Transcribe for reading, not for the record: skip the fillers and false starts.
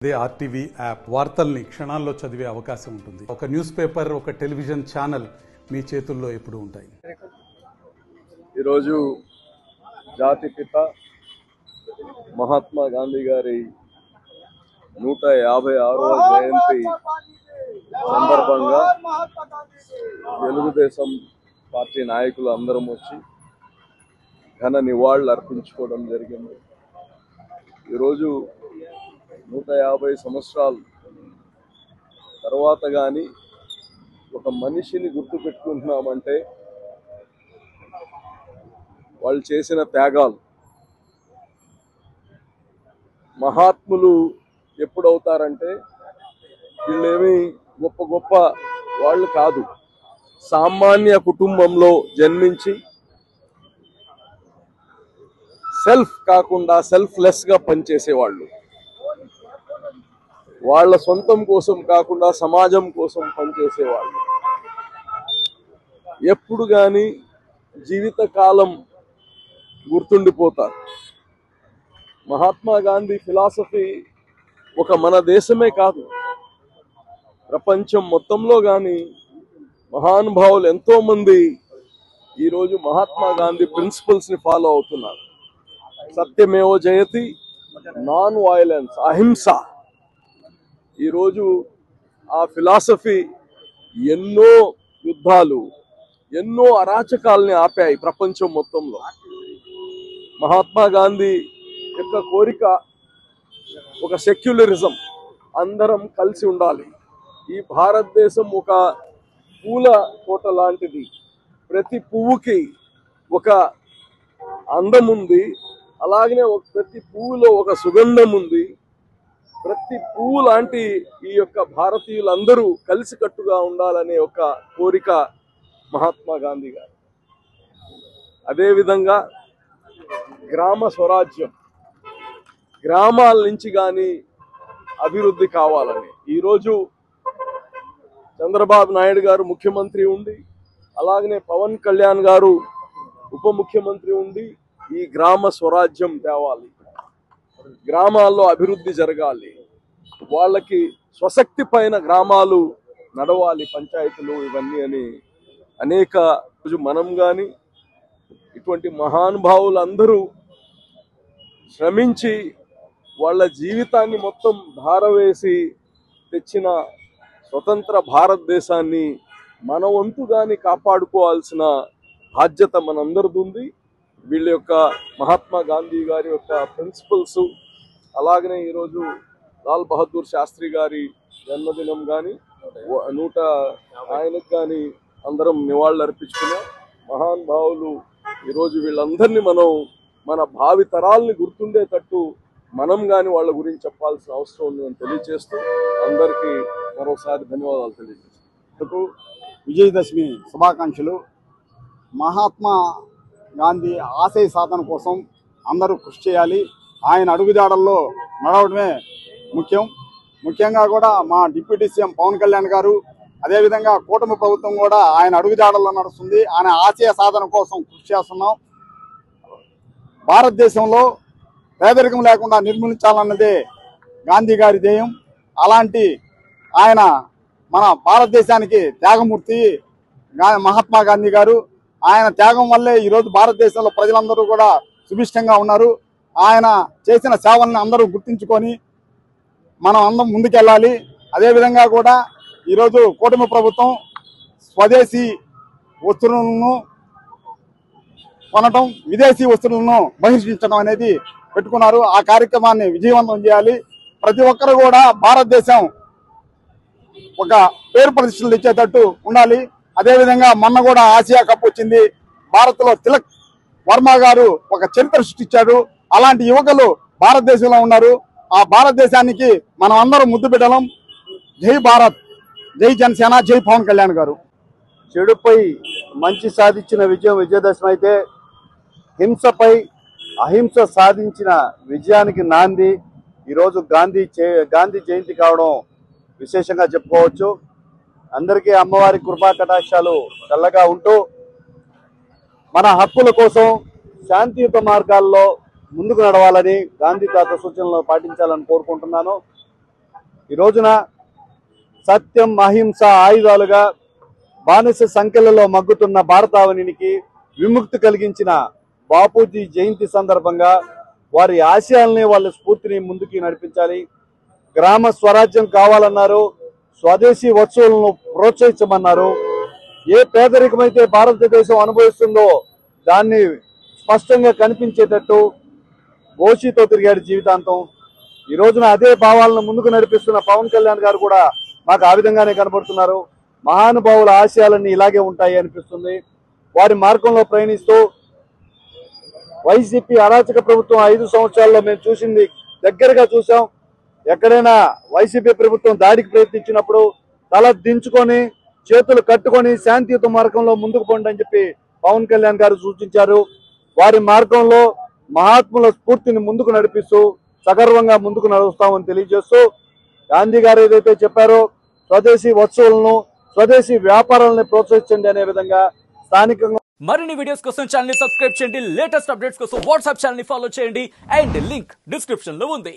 అదే RTV app వార్తల్ని క్షణాల్లో చదివే అవకాశం ఉంటుంది. ఒక న్యూస్ పేపర్, ఒక టెలివిజన్ ఛానల్ మీ చేతుల్లో ఎప్పుడూ ఉంటాయి. ఈరోజు జాతిపిత మహాత్మా గాంధీ గారి 156వ జయంతి సందర్భంగా తెలుగుదేశం పార్టీ నాయకులు అందరం వచ్చి ఘన నివాళులు అర్పించుకోవడం జరిగింది. ఈరోజు 150 సంవత్సరాల తర్వాత కానీ ఒక మనిషిని గుర్తు పెట్టుకుంటున్నామంటే వాళ్ళు చేసిన త్యాగాలు. మహాత్ములు ఎప్పుడవుతారంటే వీళ్ళేమి గొప్ప గొప్ప వాళ్ళు కాదు, సామాన్య కుటుంబంలో జన్మించి సెల్ఫ్ కాకుండా సెల్ఫ్లెస్గా పనిచేసేవాళ్ళు. వాళ్ళ సొంతం కోసం కాకుండా సమాజం కోసం పనిచేసేవాళ్ళు. ఎప్పుడు కానీ జీవితకాలం గుర్తుండిపోతారు. మహాత్మా గాంధీ ఫిలాసఫీ ఒక మన దేశమే కాదు, ప్రపంచం మొత్తంలో కానీ మహానుభావులు ఎంతోమంది ఈరోజు మహాత్మా గాంధీ ప్రిన్సిపల్స్ని ఫాలో అవుతున్నారు. సత్యమేవ జయతి, నాన్ వైలెన్స్, అహింస. ఈరోజు ఆ ఫిలాసఫీ ఎన్నో యుద్ధాలు, ఎన్నో అరాచకాలని ఆపాయి ప్రపంచం మొత్తంలో. మహాత్మా గాంధీ యొక్క కోరిక ఒక సెక్యులరిజం, అందరం కలిసి ఉండాలి. ఈ భారతదేశం ఒక పూల తోట లాంటిది. ప్రతి పువ్వుకి ఒక అందం ఉంది, అలాగనే ప్రతి పువ్వులో ఒక సుగంధం ఉంది. ప్రతి పువ్వు లాంటి ఈ యొక్క భారతీయులందరూ కలిసికట్టుగా ఉండాలనే ఒక కోరిక మహాత్మా గాంధీ గారు. అదేవిధంగా గ్రామ స్వరాజ్యం, గ్రామాల నుంచి కానీ అభివృద్ధి కావాలని ఈరోజు చంద్రబాబు నాయుడు గారు ముఖ్యమంత్రి ఉండి, అలాగనే పవన్ కళ్యాణ్ గారు ఉప ముఖ్యమంత్రి ఉండి ఈ గ్రామ స్వరాజ్యం తేవాలి, గ్రామాల్లో అభివృద్ధి జరగాలి, వాళ్ళకి స్వశక్తి పైన గ్రామాలు నడవాలి, పంచాయతీలు ఇవన్నీ అని అనేక మనం కానీ ఇటువంటి మహానుభావులందరూ శ్రమించి వాళ్ళ జీవితాన్ని మొత్తం ధారవేసి తెచ్చిన స్వతంత్ర భారతదేశాన్ని మన వంతుగాని కాపాడుకోవాల్సిన బాధ్యత మనందరిది ఉంది. వీళ్ళ యొక్క మహాత్మా గాంధీ గారి యొక్క ప్రిన్సిపల్స్, అలాగనే ఈరోజు లాల్ బహదూర్ శాస్త్రి గారి జన్మదినం కానీ ఆయనకు కానీ అందరం నివాళులు అర్పించుకున్నాం. మహానుభావులు ఈరోజు వీళ్ళందరినీ మనం మన భావి తరాలని గుర్తుండేటట్టు మనం కానీ వాళ్ళ గురించి చెప్పాల్సిన అవసరం ఉందని తెలియజేస్తూ అందరికీ మరోసారి ధన్యవాదాలు తెలియజేస్తూ విజయదశమి శుభాకాంక్షలు. మహాత్మా గాంధీ ఆశయ సాధన కోసం అందరూ కృషి చేయాలి. ఆయన అడుగుజాడల్లో నడవడమే ముఖ్యంగా కూడా మా డిప్యూటీ సీఎం పవన్ కళ్యాణ్ గారు, అదేవిధంగా కూటమి ప్రభుత్వం కూడా ఆయన అడుగుజాడల్లో నడుస్తుంది. ఆయన ఆశయ సాధన కోసం కృషి చేస్తున్నాం. భారతదేశంలో పేదరికం లేకుండా నిర్మూలించాలన్నదే గాంధీ గారి ధ్యేయం. అలాంటి ఆయన మన భారతదేశానికి త్యాగమూర్తి మహాత్మా గాంధీ గారు. ఆయన త్యాగం వల్లే ఈరోజు భారతదేశంలో ప్రజలందరూ కూడా సుభిష్టంగా ఉన్నారు. ఆయన చేసిన సేవల్ని అందరూ గుర్తించుకొని మనం అందరం ముందుకెళ్ళాలి. అదేవిధంగా కూడా ఈరోజు కూటమి ప్రభుత్వం స్వదేశీ వస్తువులను కొనటం, విదేశీ వస్తువులను బహిష్కరించడం అనేది పెట్టుకున్నారు. ఆ కార్యక్రమాన్ని విజయవంతం చేయాలి. ప్రతి ఒక్కరు కూడా భారతదేశం ఒక పేరు ప్రతిష్టలు ఇచ్చేటట్టు ఉండాలి. అదేవిధంగా మొన్న కూడా ఆసియా కప్ వచ్చింది. భారత్లో తిలక్ వర్మ గారు ఒక చరిత్ర సృష్టించాడు. అలాంటి యువకులు భారతదేశంలో ఉన్నారు. ఆ భారతదేశానికి మనం అందరం ముద్దు పెట్టడం. జై భారత్, జై జనసేన, జై పవన్ కళ్యాణ్ గారు. చెడుపై మంచి సాధించిన విజయం విజయదశమి అయితే, హింసపై అహింస సాధించిన విజయానికి నాంది ఈరోజు గాంధీ జయంతి కావడం విశేషంగా చెప్పుకోవచ్చు. అందరికీ అమ్మవారి కృపా కటాక్షాలు చల్లగా ఉంటూ మన హక్కుల కోసం శాంతియుత మార్గాల్లో ముందుకు నడవాలని గాంధీ తాత సూచనలు పాటించాలని కోరుకుంటున్నాను. ఈ రోజున సత్యం అహింస ఆయుధాలుగా బానిస సంఖ్యలలో మగ్గుతున్న భారతావనికి విముక్తి కలిగించిన బాపూజీ జయంతి సందర్భంగా వారి ఆశయాల్ని వాళ్ళ స్ఫూర్తిని ముందుకి నడిపించాలి. గ్రామ స్వరాజ్యం కావాలన్నారు, స్వదేశీ వస్తువులను ప్రోత్సహించమన్నారు. ఏ పేదరికమైతే భారతదేశం అనుభవిస్తుందో దాన్ని స్పష్టంగా కనిపించేటట్టు గోషితో తిరిగాడు జీవితాంతం. ఈ రోజున అదే భావాలను ముందుకు నడిపిస్తున్న పవన్ కళ్యాణ్ గారు కూడా మాకు ఆ విధంగానే కనబడుతున్నారు. మహానుభావుల ఆశయాలన్నీ ఇలాగే ఉంటాయి అనిపిస్తుంది. వారి మార్గంలో ప్రయాణిస్తూ వైసీపీ అరాచక ప్రభుత్వం 5 సంవత్సరాల్లో మేము చూసింది దగ్గరగా చూసాం. ఎక్కడైనా వైసీపీ ప్రభుత్వం దాడికి ప్రయత్నించినప్పుడు తల దించుకొని చేతులు కట్టుకొని శాంతియుత మార్గంలో ముందుకు పోండి అని చెప్పి పవన్ కళ్యాణ్ గారు సూచించారు. వారి మార్గంలో మహాత్ముల స్ఫూర్తిని ముందుకు నడిపిస్తూ సగర్వంగా ముందుకు నడుస్తామని తెలియజేస్తూ గాంధీ గారు ఏదైతే చెప్పారో స్వదేశీ వస్తువులను స్వదేశీ వ్యాపారాలను ప్రోత్సహించండి అనే విధంగా స్థానికంగా మరిన్ని వీడియోస్ కోసం ఛానల్ ని సబ్స్క్రైబ్ చేయండి. లేటెస్ట్ అప్డేట్స్ కోసం వాట్సాప్ ఛానల్ ని ఫాలో చేయండి అండ్ లింక్ డిస్క్రిప్షన్ లో ఉంది.